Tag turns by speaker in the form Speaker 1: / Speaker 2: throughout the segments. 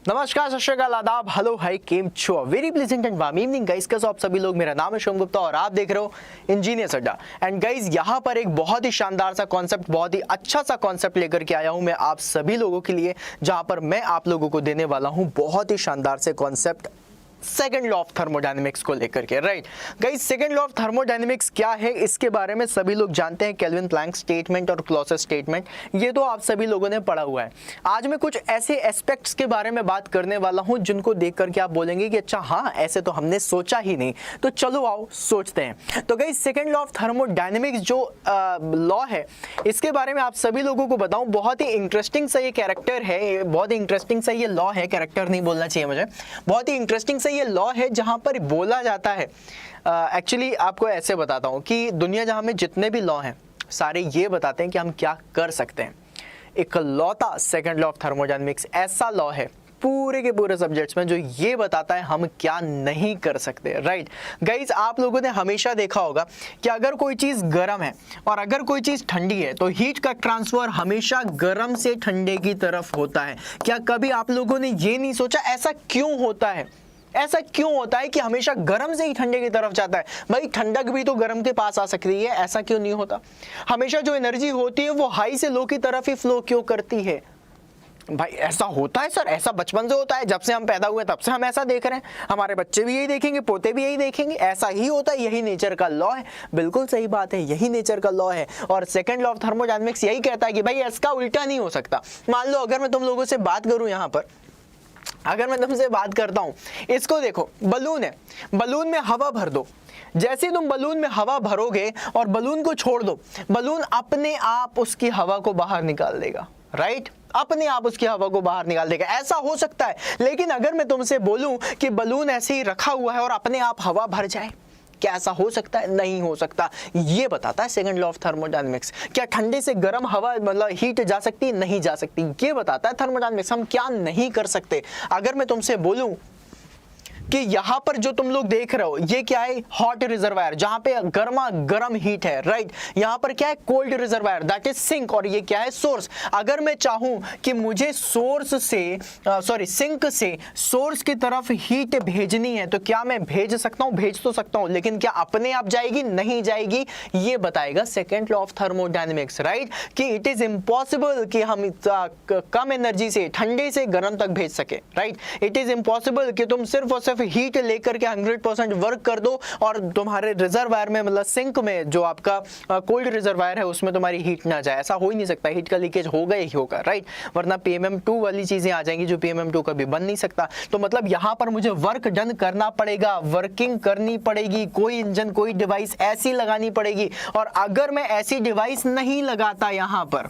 Speaker 1: नमस्कार, सत श्री अकाल, आदाब, हेलो, हाय, केम छो, very pleasant and warm evening guys. कैसे हो आप सभी लोग? मेरा नाम है शुभम गुप्ता और आप देख रहे हो इंजीनियर्स अड्डा। एंड गाइस, यहाँ पर एक बहुत ही शानदार सा कॉन्सेप्ट, बहुत ही अच्छा सा कॉन्सेप्ट लेकर के आया हूँ मैं आप सभी लोगों के लिए, जहाँ पर मैं आप लोगों को देने वाला हूँ बहुत ही शानदार से concept second law of thermodynamics को लेकर के। Right guys, second law of thermodynamics क्या है इसके बारे में सभी लोग जानते हैं। केल्विन प्लैंक स्टेटमेंट और क्लॉसेस स्टेटमेंट, ये तो आप सभी लोगों ने पढ़ा हुआ है। आज मैं कुछ ऐसे एस्पेक्ट्स के बारे में बात करने वाला हूं जिनको देख करके आप बोलेंगे कि अच्छा हाँ, ऐसे तो हमने सोचा ही नहीं। तो चलो आओ सोचते हैं। तो guys, second law of thermodynamics जो लॉ है इसके बारे में आप सभी लोगों को बताऊं, बहुत ही इंटरेस्टिंग सा ये कैरेक्टर है, बहुत ही इंटरेस्टिंग सा ये लॉ है, कैरेक्टर नहीं बोलना चाहिए मुझे, बहुत ही इंटरेस्टिंग ये लॉ है जहां पर बोला जाता है। एक्चुअली आपको ऐसे बताता हूं कि दुनिया जहां में जितने भी लॉ हैं सारे ये बताते हैं कि हम क्या कर सकते हैं। एक लॉता सेकंड लॉ ऑफ थर्मोडायनेमिक्स ऐसा लॉ है पूरे के पूरे सब्जेक्ट्स में जो ये बताता है हम क्या नहीं कर सकते। राइट गाइज, आप लोगों ने हमेशा देखा होगा कि अगर कोई चीज गर्म है और अगर कोई चीज ठंडी है तो हीट का ट्रांसफर हमेशा गर्म से ठंडे की तरफ होता है। क्या कभी आप लोगों ने ये नहीं सोचा ऐसा क्यों होता है? ऐसा क्यों होता है कि हमेशा गर्म से ही ठंडे की तरफ जाता है? भाई ठंडक भी तो गर्म के पास आ सकती है, ऐसा क्यों नहीं होता? हमेशा जो एनर्जी होती है वो हाई से लो की तरफ ही फ्लो क्यों करती है? भाई ऐसा होता है सर, ऐसा बचपन से होता है, जब से हम पैदा हुए तब से हम ऐसा देख रहे हैं, हमारे बच्चे भी यही देखेंगे, पोते भी यही देखेंगे, ऐसा ही होता है, यही नेचर का लॉ है। बिल्कुल सही बात है, यही नेचर का लॉ है। और सेकंड लॉ ऑफ थर्मोडायनेमिक्स यही कहता है कि भाई इसका उल्टा नहीं हो सकता। मान लो अगर मैं तुम लोगों से बात करूं, यहाँ पर अगर मैं तुमसे बात करता हूं, इसको देखो, बलून है, बलून में हवा भर दो। जैसे ही तुम बलून में हवा भरोगे और बलून को छोड़ दो, बलून अपने आप उसकी हवा को बाहर निकाल देगा। राइट, अपने आप उसकी हवा को बाहर निकाल देगा। ऐसा हो सकता है, लेकिन अगर मैं तुमसे बोलूं कि बलून ऐसे ही रखा हुआ है और अपने आप हवा भर जाए, क्या ऐसा हो सकता है? नहीं हो सकता। ये बताता है सेकंड लॉ ऑफ थर्मोडायनेमिक्स। क्या ठंडे से गर्म हवा मतलब हीट जा सकती है? नहीं जा सकती। ये बताता है थर्मोडायनेमिक्स हम क्या नहीं कर सकते। अगर मैं तुमसे बोलूं कि यहाँ पर जो तुम लोग देख रहे हो ये क्या है? हॉट रिजर्वायर, जहां पे गर्मा गर्म हीट है। राइट, यहाँ पर क्या है? Cold reservoir, that is sink. और ये क्या है? सोर्स। अगर मैं चाहूं कि मुझे सोर्स से सिंक से सोर्स की तरफ हीट भेजनी है तो क्या मैं भेज सकता हूं? भेज तो सकता हूं, लेकिन क्या अपने आप जाएगी? नहीं जाएगी। ये बताएगा second law of thermodynamics. Right, कि इट इज इम्पॉसिबल कि हम कम एनर्जी से ठंडे से गर्म तक भेज सके। राइट, इट इज इम्पॉसिबल कि तुम सिर्फ और सिर्फ हीट लेकर के 100% वर्क कर दो और तुम्हारे रिजर्वायर में मतलब सिंक में जो आपका कोल्ड रिजर्वायर है उसमें तुम्हारी हीट ना जाए। ऐसा हो ही नहीं सकता, हीट का लीकेज होगा ही होगा। राइट, वरना PMM2 वाली चीजें आ जाएंगी जो PMM2 कभी बन नहीं सकता। तो मतलब यहां पर मुझे वर्क डन करना पड़ेगा, वर्किंग करनी पड़ेगी, कोई इंजन कोई डिवाइस ऐसी लगानी पड़ेगी। और अगर मैं ऐसी डिवाइस नहीं लगाता, यहां पर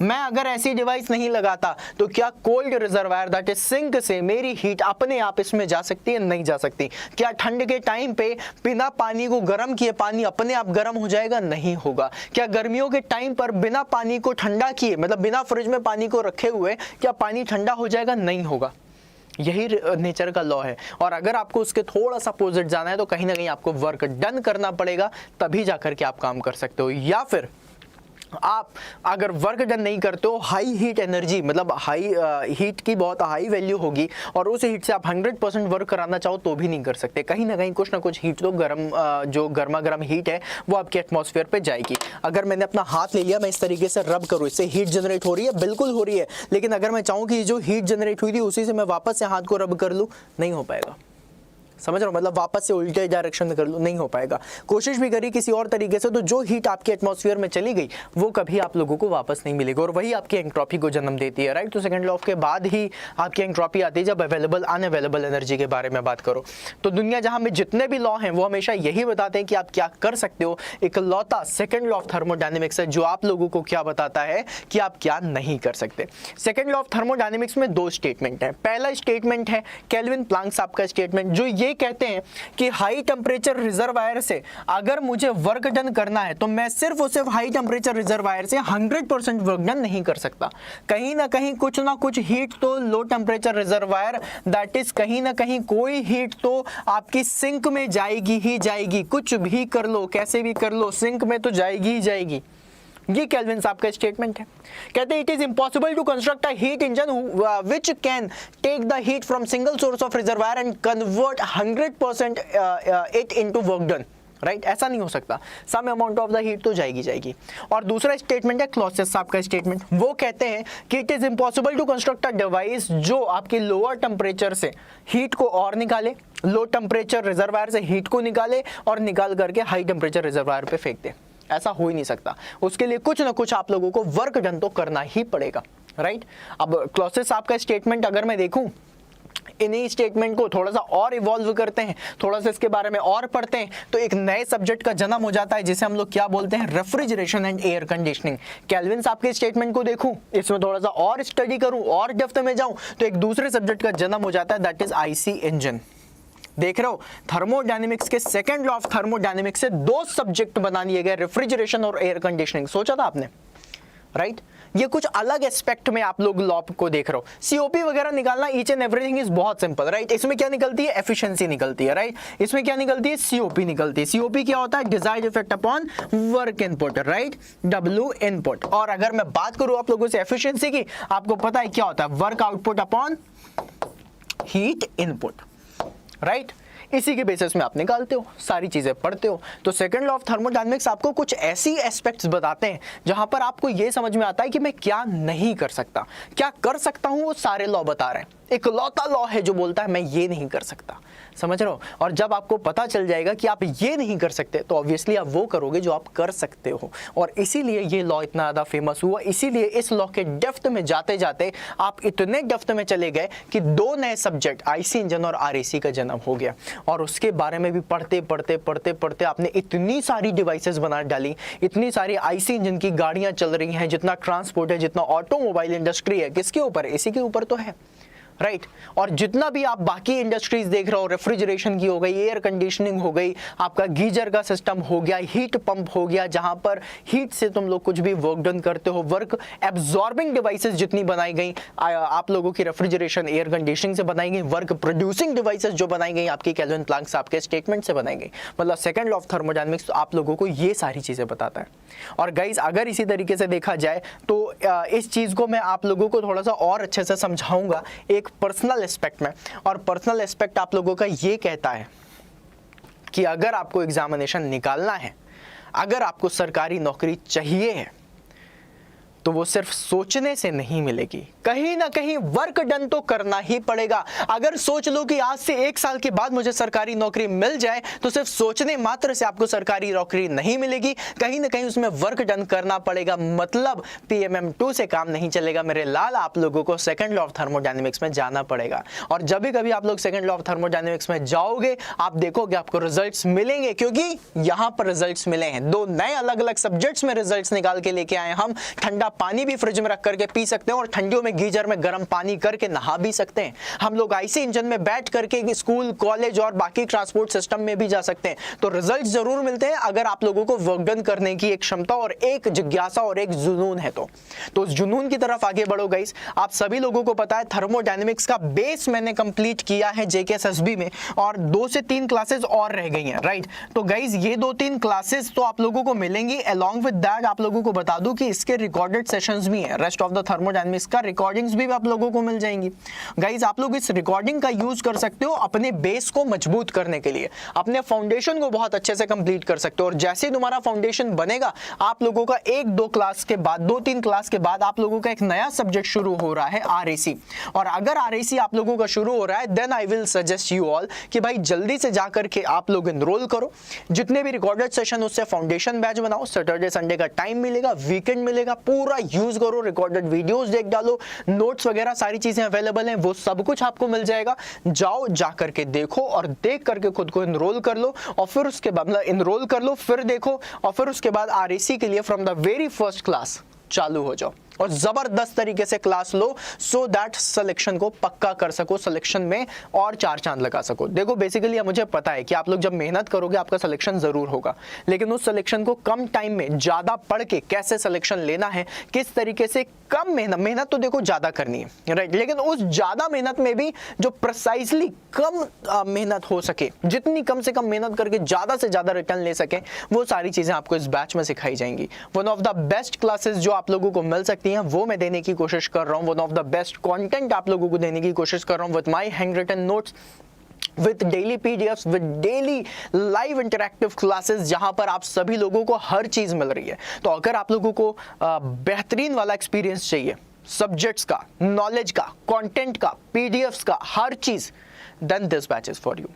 Speaker 1: मैं अगर ऐसी डिवाइस नहीं लगाता तो क्या cold reservoir that is sink से मेरी हीट अपने आप इसमें जा सकती है? नहीं जा सकती। क्या ठंड के टाइम पे बिना पानी को गर्म किए पानी अपने आप गर्म हो जाएगा? नहीं होगा। क्या गर्मियों के टाइम पर बिना पानी को ठंडा किए, मतलब बिना फ्रिज में पानी को रखे हुए, क्या पानी ठंडा हो जाएगा? नहीं होगा। यही नेचर का लॉ है। और अगर आपको उसके थोड़ा सा अपोजिट जाना है तो कहीं ना कहीं आपको वर्क डन करना पड़ेगा, तभी जाकर के आप काम कर सकते हो। या फिर आप अगर वर्क डन नहीं करते हो, हाई हीट एनर्जी मतलब हाई हीट की बहुत हाई वैल्यू होगी और उस हीट से आप 100% वर्क कराना चाहो तो भी नहीं कर सकते। कहीं ना कहीं कुछ ना कुछ हीट तो गर्म जो गर्मा गर्म हीट है वो आपके एटमॉस्फेयर पे जाएगी। अगर मैंने अपना हाथ ले लिया, मैं इस तरीके से रब करूँ, इससे हीट जनरेट हो रही है? बिल्कुल हो रही है। लेकिन अगर मैं चाहूँ कि जो हीट जनरेट हुई थी उसी से मैं वापस से हाथ को रब कर लूँ, नहीं हो पाएगा। समझ रहे हो? मतलब वापस से उल्टे डायरेक्शन में कर लो, नहीं हो पाएगा। कोशिश भी करी किसी और तरीके से तो जो हीट आपके एटमॉस्फेयर में चली गई वो कभी आप लोगों को वापस नहीं मिलेगी और वही आपकी एंट्रोपी को जन्म देती है। राइट, तो सेकंड लॉ के बाद ही आपकी एंट्रोपी आती है जब अवेलेबल अनअवेलेबल एनर्जी के बारे में बात करो। तो दुनिया जहां में जितने भी लॉ हैं वो हमेशा यही बताते हैं कि आप क्या कर सकते हो। एक लॉता सेकंड लॉ ऑफ थर्मोडायनेमिक्स है जो आप लोगों को क्या बताता है कि आप क्या नहीं कर सकते। सेकंड लॉ ऑफ थर्मोडायनेमिक्स में दो स्टेटमेंट है। पहला स्टेटमेंट है केल्विन प्लैंक साहब का स्टेटमेंट, जो ये कहते हैं कि हाई टेम्परेचर रिजर्वायर से अगर मुझे वर्क डन करना है तो मैं सिर्फ और सिर्फ हाई टेम्परेचर रिजर्वायर से 100% वर्क डन नहीं कर सकता। कहीं ना कहीं कुछ ना कुछ हीट तो लो टेम्परेचर रिजर्वायर दैट इज कहीं ना कहीं कोई हीट तो आपकी सिंक में जाएगी ही जाएगी। कुछ भी कर लो, कैसे भी कर लो, सिंक में तो जाएगी ही जाएगी। ये केल्विन साहब का स्टेटमेंट है। कहते हैं it is impossible to construct a heat engine which can take the heat from single source of reservoir and convert 100% it into work done, right? ऐसा नहीं हो सकता, some amount of the heat तो जाएगी। और दूसरा स्टेटमेंट है clauses साहब का स्टेटमेंट। वो कहते हैं कि it is impossible to construct a device जो आपके लोअर टेम्परेचर से हीट को और निकाले, लो टेम्परेचर रिजर्वायर से हीट को निकाले और निकाल करके हाई टेम्परेचर रिजर्वायर पे फेंक दे। ऐसा हो ही नहीं सकता। उसके लिए कुछ ना कुछ आप लोगों को वर्क डन तो करना ही पड़ेगा, राइट? अब क्लॉसेस साहब का स्टेटमेंट अगर मैं देखूं, इन्हीं स्टेटमेंट को थोड़ा सा और इवॉल्व करते हैं, थोड़ा सा इसके बारे में और पढ़ते हैं, तो एक नए सब्जेक्ट का जन्म हो जाता है जिसे हम लोग क्या बोलते हैं, refrigeration and air conditioning. Kelvin साहब के स्टेटमेंट को देखूं, इसमें थोड़ा सा और स्टडी करूं और डेप्थ में जाऊं, तो एक दूसरे सब्जेक्ट का जन्म हो जाता है, दैट इज आईसी इंजन। देख रहे हो, थर्मोडायनेमिक्स के सेकंड लॉ ऑफ थर्मोडायनेमिक्स से दो सब्जेक्ट बना लिए गए, रेफ्रिजरेशन और एयर कंडीशनिंग। सोचा था आपने, राइट? ये कुछ अलग एस्पेक्ट में आप लोग लॉ को देख रहे हो। सीओपी वगैरह निकालना, ईच एंड एवरीथिंग इज बहुत सिंपल, राइट? इसमें क्या निकलती है, एफिशिएंसी निकलती है, राइट? इसमें क्या निकलती है, सीओपी निकलती है। सीओपी क्या होता है, desired effect upon work input, right? W input. और अगर मैं बात करूं आप लोगों से एफिशिएंसी की, आपको पता है क्या होता है, work output upon heat input, right? इसी के बेसिस में आप निकालते हो, सारी चीजें पढ़ते हो। तो सेकंड लॉ ऑफ थर्मोडायनेमिक्स आपको कुछ ऐसी एस्पेक्ट्स बताते हैं जहां पर आपको यह समझ में आता है कि मैं क्या नहीं कर सकता, क्या कर सकता हूं, वो सारे लॉ बता रहे हैं। इकलौता लॉ है जो बोलता है मैं ये नहीं कर सकता, समझ रहे हो? और जब आपको पता चल जाएगा कि आप ये नहीं कर सकते, तो ऑब्वियसली आप वो करोगे जो आप कर सकते हो। और इसीलिए ये लॉ इतना ज़्यादा फेमस हुआ, इसीलिए इस लॉ के डेप्थ में जाते जाते आप इतने डेप्थ में चले गए कि दो नए सब्जेक्ट आईसी इंजन और आरएसी का जन्म हो गया। और उसके बारे में भी पढ़ते पढ़ते आपने इतनी सारी डिवाइसेस बना डाली, इतनी सारी आईसी इंजन की गाड़ियां चल रही हैं, जितना ट्रांसपोर्ट है, जितना ऑटोमोबाइल इंडस्ट्री है, किसके ऊपर, इसी के ऊपर तो है, राइट? और जितना भी आप बाकी इंडस्ट्रीज देख रहे हो, रेफ्रिजरेशन की हो गई, एयर कंडीशनिंग हो गई, आपका गीजर का सिस्टम हो गया, हीट पंप हो गया, जहां पर हीट से तुम लोग कुछ भी वर्क डन करते हो, वर्क एब्जॉर्बिंग डिवाइसेस जितनी बनाई गई आप लोगों की रेफ्रिजरेशन एयर कंडीशनिंग से बनाई गई, वर्क प्रोड्यूसिंग डिवाइसेस जो बनाई गई आपकी केल्विन प्लैंक साहब के स्टेटमेंट से बनाई गई। मतलब सेकंड लॉ ऑफ थर्मोडायनेमिक्स तो आप लोगों को ये सारी चीजें बताता है। और गाइज अगर इसी तरीके से देखा जाए तो इस चीज को मैं आप लोगों को थोड़ा सा और अच्छे से समझाऊंगा एक पर्सनल एस्पेक्ट में। और पर्सनल एस्पेक्ट आप लोगों का ये कहता है कि अगर आपको एग्जामिनेशन निकालना है, अगर आपको सरकारी नौकरी चाहिए है, तो वो सिर्फ सोचने से नहीं मिलेगी, कहीं ना कहीं वर्क डन तो करना ही पड़ेगा। अगर सोच लो कि आज से 1 साल के बाद मुझे सरकारी नौकरी मिल जाए, तो सिर्फ सोचने मात्र से आपको सरकारी नौकरी नहीं मिलेगी, कहीं ना कहीं उसमें वर्क डन करना पड़ेगा। मतलब PMM 2 से काम नहीं चलेगा मेरे लाल, आप लोगों को सेकंड लॉ ऑफ थर्मोडायनेमिक्स में जाना पड़ेगा। और जब भी कभी आप लोग सेकंड लॉ ऑफ थर्मोडायनेमिक्स में जाओगे, आप देखोगे आपको रिजल्ट्स मिलेंगे, क्योंकि यहां पर रिजल्ट्स मिले हैं। 2 नए अलग अलग सब्जेक्ट्स में रिजल्ट्स निकाल के लेके आए हम। ठंडा पानी भी फ्रिज में रख करके पी सकते हैं और ठंडियों में गीजर में गर्म पानी करके नहा भी सकते हैं। हम लोग आईसी इंजन में बैठ करके स्कूल, कॉलेज और बाकी ट्रांसपोर्ट सिस्टम में भी जा सकते हैं। तो रिजल्ट जरूर मिलते हैं अगर आप लोगों को वर्क डन करने की एक क्षमता और एक जिज्ञासा और एक जुनून है। तो उस जुनून की तरफ आगे बढ़ो गाइस। आप सभी लोगों को पता है थर्मोडायनेमिक्स का बेस मैंने कंप्लीट किया है JKSSB में, और 2 से 3 क्लासेस और रह गई हैं, राइट? तो गाइस ये 2-3 क्लासेस तो आप लोगों को मिलेंगी। अलोंग विद दैट आप लोगों को बता दूं कि इसके रिकॉर्डेड सेशंस भी है, रेस्ट ऑफ द थर्मोडायनेमिक्स का रिकॉर्डिंग्स भी आप लोगों को मिल जाएंगी। गाइस आप लोग इस रिकॉर्डिंग का यूज कर सकते हो अपने बेस को मजबूत करने के लिए, अपने फाउंडेशन को बहुत अच्छे से कंप्लीट कर सकते हो। और जैसे ही तुम्हारा फाउंडेशन बनेगा, आप लोगों का 1-2 क्लास के बाद, 2-3 क्लास के बाद आप लोगों का एक नया सब्जेक्ट शुरू हो रहा है, RAC। और अगर RAC आप लोगों का शुरू हो रहा है, then I will suggest you all कि भाई जल्दी से जाकर के आप लोग एनरोल करो। जितने भी रिकॉर्डेड सेशन उससे फाउंडेशन बैच बनाओ, सैटरडे संडे का टाइम मिलेगा, वीकेंड मिलेगा, पूरा यूज करो, रिकॉर्डेड वीडियोस देख डालो, नोट्स वगैरह सारी चीजें अवेलेबल हैं, वो सब कुछ आपको मिल जाएगा। जाओ जा करके देखो और देख करके खुद को एनरोल कर लो, और फिर उसके बाद एनरोल कर लो, फिर देखो, और फिर उसके बाद RAC के लिए from the very first class चालू हो जाओ। और जबरदस्त तरीके से class low so that selection को पक्का कर सको, सिलेक्शन में और 4 चांद लगा सको। देखो बेसिकली मुझे पता है कि आप लोग जब मेहनत करोगे आपका सिलेक्शन जरूर होगा, लेकिन उस सिलेक्शन को कम टाइम में ज्यादा पढ़ के कैसे सिलेक्शन लेना है, किस तरीके से कम मेहनत तो देखो ज्यादा करनी है, राइट, लेकिन उस ज्यादा मेहनत में भी जो प्रिसाइजली कम मेहनत हो सके, जितनी कम से कम मेहनत करके ज्यादा से ज्यादा रिटर्न ले सके, वो सारी चीजें आपको इस बैच में सिखाई जाएंगी। One of the best classes जो आप लोगों को मिल सकती हैं वो मैं देने की कोशिश कर रहा हूं। One of the best content आप लोगों को देने की कोशिश कर रहा हूं with my handwritten notes, with daily PDFs, with daily live interactive classes, जहां पर आप सभी लोगों को हर चीज मिल रही है। तो अगर आप लोगों को बेहतरीन वाला एक्सपीरियंस चाहिए, सब्जेक्ट्स का, नॉलेज का, कंटेंट का, पीडीएफ्स का, हर चीज, then this batch is for you.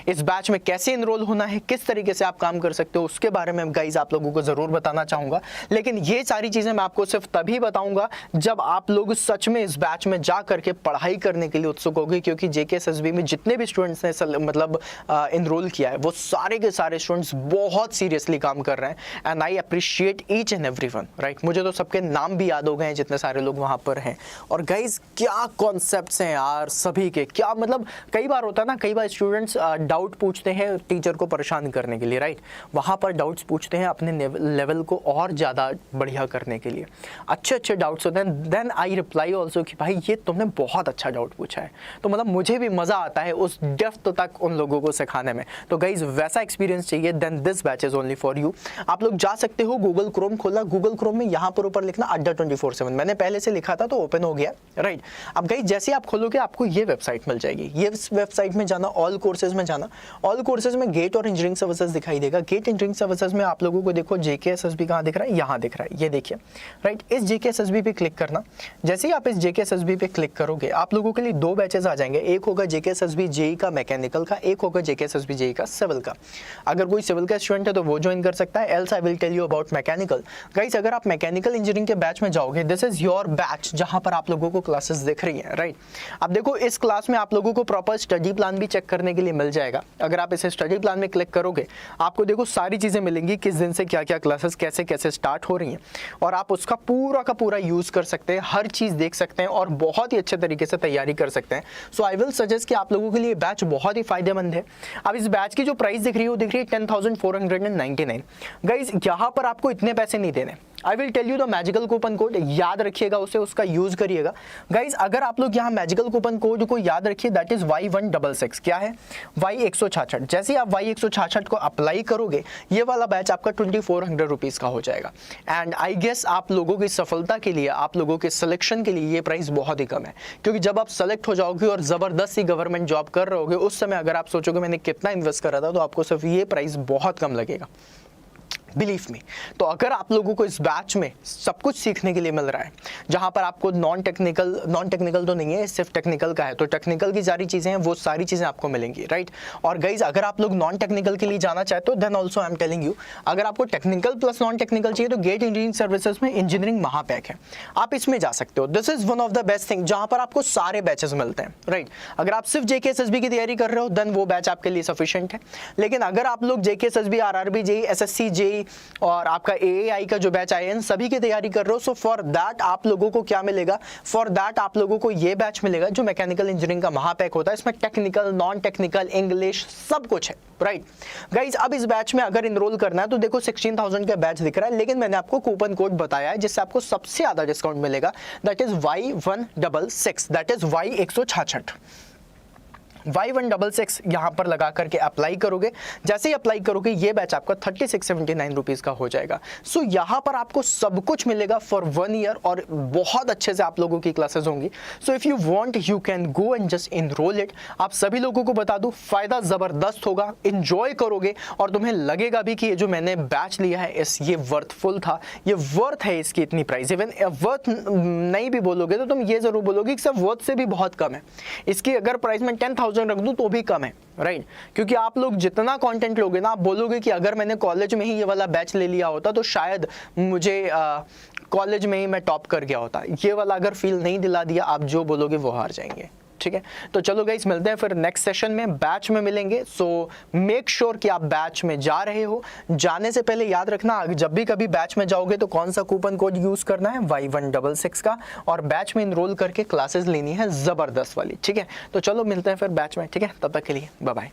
Speaker 1: इस बैच में कैसे इनरोल होना है, किस तरीके से आप काम कर सकते हो, उसके बारे में गाइज आप लोगों को जरूर बताना चाहूंगा। लेकिन ये सारी चीजें मैं आपको सिर्फ तभी बताऊंगा जब आप लोग सच में इस बैच में जा करके पढ़ाई करने के लिए उत्सुक होगी, क्योंकि जेकेएसएसबी में जितने भी स्टूडेंट्स ने मतलब इनरोल किया है वो सारे के सारे स्टूडेंट्स बहुत सीरियसली काम कर रहे हैं and I appreciate each and everyone, right. मुझे तो सबके नाम भी याद हो गए हैं जितने सारे लोग वहां पर हैं। और गाइज क्या कॉन्सेप्ट्स हैं यार सभी के, क्या मतलब कई बार होता है ना, कई बार स्टूडेंट्स डाउट पूछते हैं टीचर को परेशान करने के लिए, राइट, वहां पर डाउट्स पूछते हैं अपने लेवल को और ज्यादा बढ़िया करने के लिए, अच्छे डाउट्स होते हैं। देन आई रिप्लाई ऑल्सो कि भाई ये तुमने बहुत अच्छा डाउट पूछा है, तो मतलब मुझे भी मजा आता है उस डेप्थ तक उन लोगों को सिखाने में। तो गाइज वैसा एक्सपीरियंस चाहिए, then this batch is only for you. आप लोग जा सकते हो, गूगल क्रोम खोला, गूगल क्रोम में यहाँ पर ऊपर लिखना अड्डा 24/7, मैंने पहले से लिखा था तो ओपन हो गया, राइट। अब गाइज जैसे आप खोलोगे आपको ये वेबसाइट मिल जाएगी, ये वेबसाइट में जाना, ऑल कोर्सेज में जाना, ऑल कोर्सेज में गेट और इंजीनियरिंग सर्विसेज दिखाई देगा। गेट इंजीनियरिंग सर्विसेज में आप लोगों को देखो जेकेएसएसबी कहाँ दिख रहा है, यहाँ दिख रहा है, ये देखिए, राइट। इस जेकेएसएसबी पे क्लिक करना, जैसे ही आप इस जेकेएसएसबी पे क्लिक करोगे आप लोगों के लिए 2 बैचेस आ जाएंगे, एक होगा जेकेएसएसबी जेई का मैकेनिकल का, एक होगा जेकेएसएसबी जेई का सिविल का। अगर कोई सिविल का स्टूडेंट है तो वो ज्वाइन कर सकता है, else I will tell you about mechanical. Guys अगर आप मैकेनिकल इंजीनियरिंग के बैच में जाओगे, दिस इज योर बैच जहां पर आप लोगों को क्लासेस दिख रही हैं, राइट। अब देखो इस क्लास में आप लोगों को प्रॉपर स्टडी प्लान भी चेक करने के लिए मिल जाएगा। अगर आप इसे स्टडी प्लान में क्लिक करोगे आपको देखो सारी चीजें मिलेंगी, किस दिन से क्या क्या क्लासेस कैसे कैसे स्टार्ट हो रही हैं, और आप उसका पूरा का पूरा यूज कर सकते हैं, हर चीज देख सकते हैं और बहुत ही अच्छे तरीके से तैयारी कर सकते हैं। सो आई विल सजेस्ट कि आप लोगों के लिए बैच बहुत ही फायदेमंद है। अब इस बैच की जो प्राइस दिख रही है वो दिख रही है 10,499। गाइज यहाँ पर आपको इतने पैसे नहीं देने, I will tell you the magical coupon code, याद रखिएगा उसे, उसका यूज करिएगा। गाइज अगर आप लोग यहाँ मैजिकल कूपन कोड को याद रखिए, दैट इज Y166, क्या है Y166। जैसे आप Y166 को अप्लाई करोगे ये वाला बैच आपका 2400 रुपीज का हो जाएगा। एंड आई गेस आप लोगों की सफलता के लिए, आप लोगों के सिलेक्शन के लिए ये प्राइस बहुत ही कम है, क्योंकि जब आप सेलेक्ट हो जाओगे और जबरदस्त सी गवर्नमेंट जॉब कर रहे होगे उस समय अगर आप सोचोगे मैंने कितना इन्वेस्ट करा था, तो आपको सिर्फ ये प्राइस बहुत कम लगेगा, बिलीव मी। तो अगर आप लोगों को इस बैच में सब कुछ सीखने के लिए मिल रहा है, जहां पर आपको नॉन टेक्निकल तो नहीं है, सिर्फ टेक्निकल का है, तो टेक्निकल की सारी चीजें हैं वो सारी चीजें आपको मिलेंगी, राइट। और गाइज अगर आप लोग नॉन टेक्निकल के लिए जाना चाहते हो then also I am telling you, अगर आपको टेक्निकल प्लस नॉन टेक्निकल चाहिए तो गेट इंजीनियरिंग सर्विसेज में इंजीनियरिंग महापैक है, आप इसमें जा सकते हो। This is one of the best thing जहां पर आपको सारे बैचेस मिलते हैं, राइट। अगर आप सिर्फ जेकेएसएसबी की तैयारी कर रहे हो देन वो बैच आपके लिए सफिशिएंट है, लेकिन अगर आप लोग JKSSB, RRB JE, SSC JE और आपका एएआई का जो बैच आया इन सभी की तैयारी कर रहे हो, सो फॉर दैट आप लोगों को क्या मिलेगा, फॉर दैट आप लोगों को ये बैच मिलेगा जो मैकेनिकल इंजीनियरिंग का महापैक होता है। इसमें टेक्निकल, नॉन टेक्निकल, इंग्लिश सब कुछ है, राइट। गाइज अब इस बैच में अगर इनरोल करना है तो देखो 16,000 का बैच दिख रहा है, लेकिन मैंने आपको कूपन कोड बताया है जिससे आपको सबसे ज्यादा डिस्काउंट मिलेगा, that is Y166, that is Y166। Y166 यहाँ पर लगा करके अप्लाई करोगे, जैसे ही अप्लाई करोगे ये बैच आपका 3679 रुपीज का हो जाएगा। सो यहाँ पर आपको सब कुछ मिलेगा फॉर 1 ईयर और बहुत अच्छे से आप लोगों की क्लासेस होंगी। So if you want you can go and just enrol it. आप सभी लोगों को बता दूं फायदा जबरदस्त होगा, इंजॉय करोगे और तुम्हें लगेगा भी कि ये जो मैंने बैच लिया है ये वर्थफुल था, ये वर्थ है इसकी इतनी प्राइस। इवन वर्थ नहीं भी बोलोगे तो तुम ये जरूर बोलोगे कि सब वर्थ से भी बहुत कम है, इसकी अगर प्राइस में 10,000 रख दूं तो भी कम है, राइट। क्योंकि आप लोग जितना कंटेंट लोगे ना, आप बोलोगे कि अगर मैंने कॉलेज में ही ये वाला बैच ले लिया होता तो शायद मुझे कॉलेज में ही मैं टॉप कर गया होता। ये वाला अगर फील नहीं दिला दिया, आप जो बोलोगे वो हार जाएंगे। ठीक है। तो चलो गाइस मिलते हैं फिर नेक्स्ट सेशन में, बैच में मिलेंगे। सो मेक श्योर कि आप बैच में जा रहे हो। जाने से पहले याद रखना, जब भी कभी बैच में जाओगे तो कौन सा कूपन कोड यूज करना है, Y166 का, और बैच में इनरोल करके क्लासेस लेनी है जबरदस्त वाली, ठीक है। तो चलो मिलते हैं फिर बैच में, ठीक है। तब तक के लिए बाय बाय।